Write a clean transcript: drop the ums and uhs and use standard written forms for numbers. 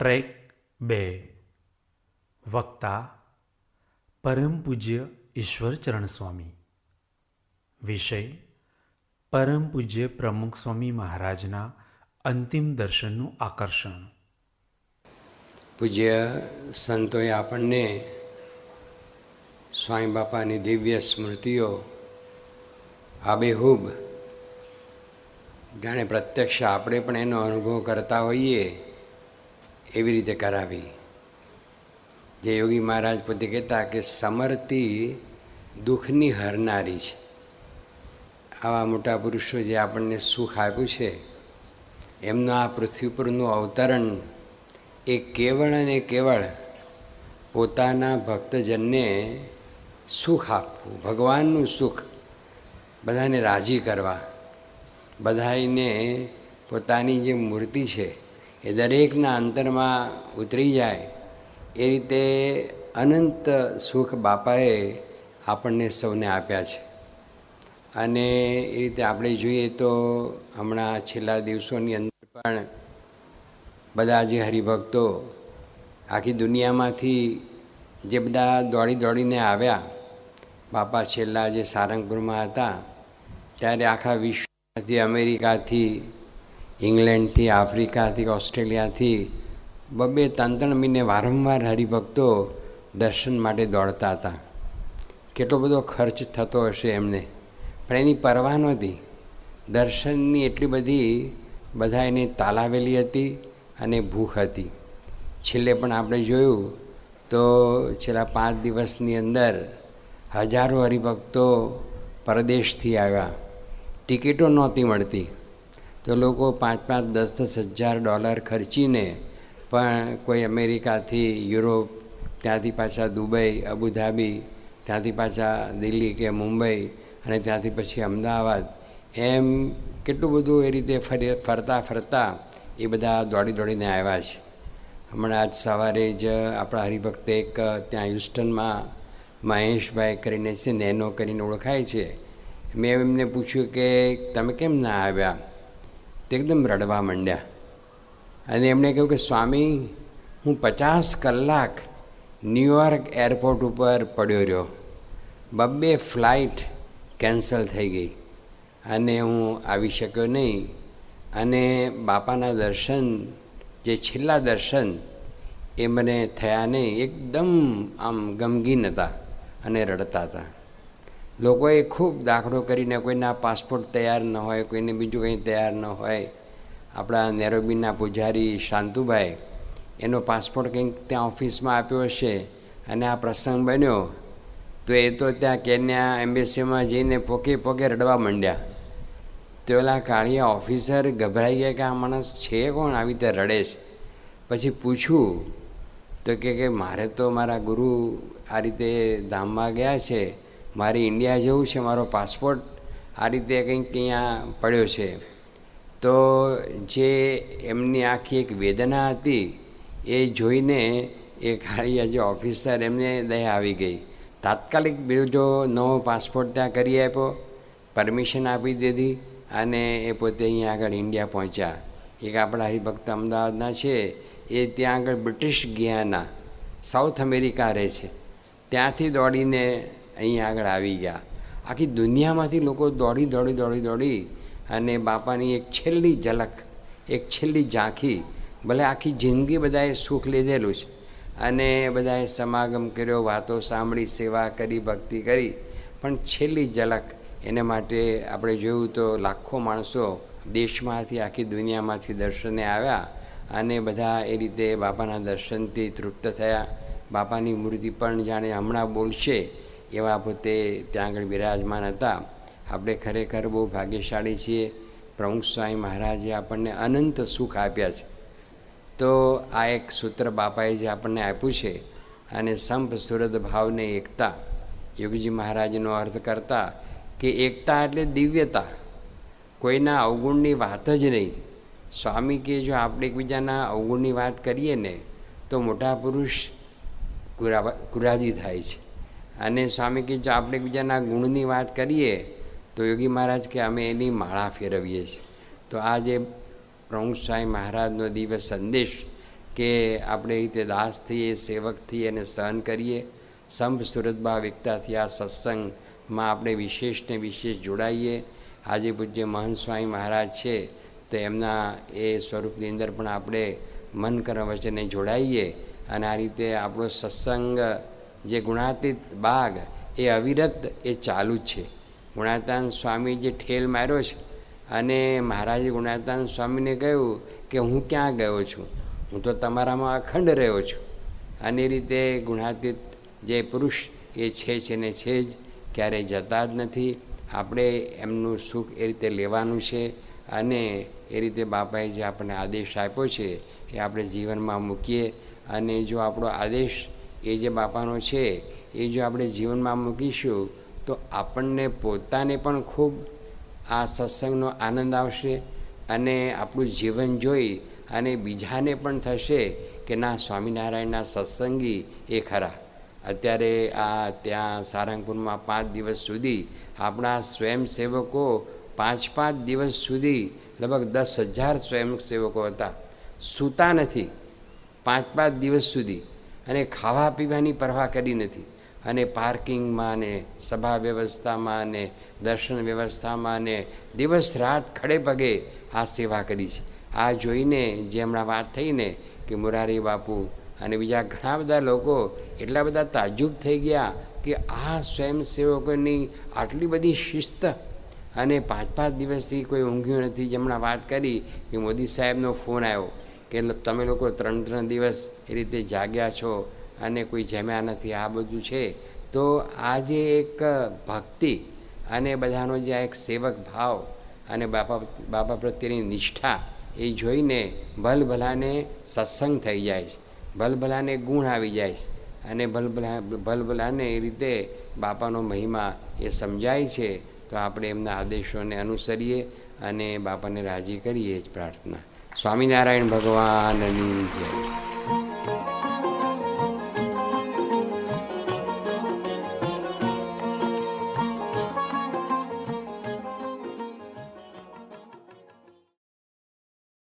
Track 2 વક્તા પરમ પૂજ્ય ઈશ્વરચરણ સ્વામી. વિષય પરમ પૂજ્ય પ્રમુખ સ્વામી મહારાજના અંતિમ દર્શનનું આકર્ષણ. પૂજ્ય સંતોએ આપણને સ્વામી બાપાની દિવ્ય સ્મૃતિઓ આબેહૂબ જાણે પ્રત્યક્ષ આપણે પણ એનો અનુભવ કરતા હોઈએ એવી રીતે કરાવી. જે યોગી મહારાજ પોતે કહેતા કે સમર્થી દુઃખની હરનારી છે. આવા મોટા પુરુષો જે આપણને સુખ આપ્યું છે એમનું આ પૃથ્વી પરનું અવતરણ એ કેવળ અને કેવળ પોતાના ભક્તજનને સુખ આપવું, ભગવાનનું સુખ, બધાને રાજી કરવા, બધાને પોતાની જે મૂર્તિ છે એ દરેકના અંતરમાં ઉતરી જાય એ રીતે અનંત સુખ બાપાએ આપણને સૌને આપ્યા છે. અને એ રીતે આપણે જોઈએ તો હમણાં છેલ્લા દિવસોની અંદર પણ બધા જે હરિભક્તો આખી દુનિયામાંથી જે બધા દોડી દોડીને આવ્યા, બાપા છેલ્લા જે સારંગપુરમાં હતા ત્યારે આખા વિશ્વમાંથી, અમેરિકાથી, ઇંગ્લેન્ડથી, આફ્રિકાથી, ઓસ્ટ્રેલિયાથી 2-3 મહિને વારંવાર હરિભક્તો દર્શન માટે દોડતા હતા. કેટલો બધો ખર્ચ થતો હશે એમને, પણ એની પરવા નહોતી. દર્શનની એટલી બધી બધા એને તાલાવેલી હતી અને ભૂખ હતી. છેલ્લે પણ આપણે જોયું તો છેલ્લા 5 દિવસની અંદર હજારો હરિભક્તો પરદેશથી આવ્યા. ટિકિટો નહોતી મળતી તો લોકો $5,000-10,000 ખર્ચીને પણ કોઈ અમેરિકાથી યુરોપ, ત્યાંથી પાછા દુબઈ, અબુધાબી, ત્યાંથી પાછા દિલ્હી કે મુંબઈ અને ત્યાંથી પછી અમદાવાદ, એમ કેટલું બધું એ રીતે ફરતા એ બધા દોડી દોડીને આવ્યા છે. હમણાં આજ સવારે જ આપણા હરિભક્ત એક ત્યાં હ્યુસ્ટનમાં મહેશભાઈ કરીને છે, નેનો કરીને ઓળખાય છે, મેં એમને પૂછ્યું કે તમે કેમ ના આવ્યા? તો એકદમ રડવા માંડ્યા અને એમણે કહ્યું કે સ્વામી, હું 50 કલાક ન્યૂયોર્ક એરપોર્ટ ઉપર પડ્યો રહ્યો, 2 ફ્લાઇટ કેન્સલ થઈ ગઈ અને હું આવી શક્યો નહીં. અને બાપાના દર્શન, જે છેલ્લા દર્શન એ મને થયા નહીં. એકદમ આમ ગમગીન હતા અને રડતા હતા. લોકોએ ખૂબ દાખલો કરીને, કોઈના પાસપોર્ટ તૈયાર ન હોય, કોઈને બીજું કંઈ તૈયાર ન હોય. આપણા નેરોબીના પૂજારી શાંતુભાઈ, એનો પાસપોર્ટ કંઈક ત્યાં ઓફિસમાં આપ્યો હશે અને આ પ્રસંગ બન્યો તો એ તો ત્યાં કેન્યા એમ્બેસીમાં જઈને પોકે રડવા માંડ્યા. તો ઓલા કાળિયા ઓફિસર ગભરાઈ ગયા કે આ માણસ છે કોણ, આવી રીતે રડે છે. પછી પૂછ્યું તો કે મારે તો મારા ગુરુ આ રીતે ધામમાં ગયા છે, મારે ઇન્ડિયા જવું છે, મારો પાસપોર્ટ આ રીતે કંઈક અહીંયા પડ્યો છે. તો જે એમની આખી એક વેદના હતી એ જોઈને એ કાળિયા જે ઓફિસર, એમને દયા આવી ગઈ. તાત્કાલિક બીજો નવો પાસપોર્ટ ત્યાં કરી આપ્યો, પરમિશન આપી દીધી અને એ પોતે અહીંયા આગળ ઇન્ડિયા પહોંચ્યા. એક આપણા હરિભક્ત અમદાવાદના છે, એ ત્યાં આગળ બ્રિટિશ ગિયાના, સાઉથ અમેરિકા રહે છે, ત્યાંથી દોડીને અહીંયા આગળ આવી ગયા. આખી દુનિયામાંથી લોકો દોડી અને બાપાની એક છેલ્લી ઝલક, એક છેલ્લી ઝાંખી, ભલે આખી જિંદગી બધાએ સુખ લીધેલું છે અને બધાએ સમાગમ કર્યો, વાતો સાંભળી, સેવા કરી, ભક્તિ કરી, પણ છેલ્લી ઝલક એને માટે આપણે જોયું તો લાખો માણસો દેશમાંથી, આખી દુનિયામાંથી દર્શને આવ્યા અને બધા એ રીતે બાપાના દર્શનથી તૃપ્ત થયા. બાપાની મૂર્તિ પણ જાણે હમણાં બોલશે એવા પોતે ત્યાં આગળ બિરાજમાન હતા. આપણે ખરેખર બહુ ભાગ્યશાળી છીએ. પ્રમુખ સ્વામી મહારાજે આપણને અનંત સુખ આપ્યા છે. તો આ એક સૂત્ર બાપાએ જે આપણને આપ્યું છે, અને સંપ સુરત ભાવને એકતા, યોગીજી મહારાજનો અર્થ કરતા કે એકતા એટલે દિવ્યતા, કોઈના અવગુણની વાત જ નહીં. સ્વામી કે જો આપણે એકબીજાના અવગુણની વાત કરીએ ને તો મોટા પુરુષ કુરાજી થાય છે, અને સ્વામી કે જો આપણે એકબીજાના ગુણની વાત કરીએ તો યોગી મહારાજ કે અમે એની માળા ફેરવીએ છીએ. તો આ જે પ્રમુખ સ્વામી મહારાજનો દિવ્ય સંદેશ કે આપણે એ રીતે દાસ થઈએ, સેવક થઈએ અને સહન કરીએ. સંપ સુરતભાવ એકતાથી આ સત્સંગમાં આપણે વિશેષને વિશેષ જોડાઈએ. આજે પૂજ્ય મહંત સ્વામી મહારાજ છે તો એમના એ સ્વરૂપની અંદર પણ આપણે મન કર્મ વચને જોડાઈએ અને આ રીતે આપણો સત્સંગ જે ગુણાતીત બાગ એ અવિરત એ ચાલુ જ છે. ગુણાતાન સ્વામી જે ઠેલ માર્યો છે અને મહારાજે ગુણાતાન સ્વામીને કહ્યું કે હું ક્યાં ગયો છું, હું તો તમારામાં અખંડ રહ્યો છું. અને એ રીતે ગુણાતીત જે પુરુષ એ છે ને છે જ, ક્યારેય જતા જ નથી. આપણે એમનું સુખ એ રીતે લેવાનું છે અને એ રીતે બાપાએ જે આપણને આદેશ આપ્યો છે એ આપણે જીવનમાં મૂકીએ. અને જો આપણો આદેશ એ જે બાપાનો છે એ જો આપણે જીવનમાં મૂકીશું તો આપણને પોતાને પણ ખૂબ આ સત્સંગનો આનંદ આવશે અને આપણું જીવન જોઈ અને બીજાને પણ થશે કે ના, સ્વામિનારાયણના સત્સંગી એ ખરા. અત્યારે આ ત્યાં સારંગપુરમાં 5 દિવસ સુધી આપણા સ્વયંસેવકો 5 દિવસ સુધી લગભગ 10,000 સ્વયંસેવકો હતા, સૂતા નથી 5 દિવસ સુધી અને ખાવા પીવાની પરવા કરી નથી. અને પાર્કિંગમાં ને સભા વ્યવસ્થામાં ને દર્શન વ્યવસ્થામાં ને દિવસ રાત ખડે પગે આ સેવા કરી છે. આ જોઈને જે હમણાં વાત થઈને કે મોરારી બાપુ અને બીજા ઘણા બધા લોકો એટલા બધા તાજુબ થઈ ગયા કે આ સ્વયંસેવકોની આટલી બધી શિસ્ત અને 5 દિવસથી કોઈ ઊંઘ્યું નથી. જે હમણાં વાત કરી કે મોદી સાહેબનો ફોન આવ્યો કે તમે લોકો 3 દિવસ એ રીતે જાગ્યા છો અને કોઈ જમ્યા નથી, આ બધું છે. તો આ જે એક ભક્તિ અને બધાનો જે એક સેવક ભાવ અને બાપા પ્રત્યેની નિષ્ઠા એ જોઈને ભલભલાને સત્સંગ થઈ જાય છે, ભલભલાને ગુણ આવી જાય છે અને ભલભલાને એ રીતે બાપાનો મહિમા એ સમજાય છે. તો આપણે એમના આદેશોને અનુસરીએ અને બાપાને રાજી કરીએ જ પ્રાર્થના. સ્વામિનારાયણ ભગવાનની જય.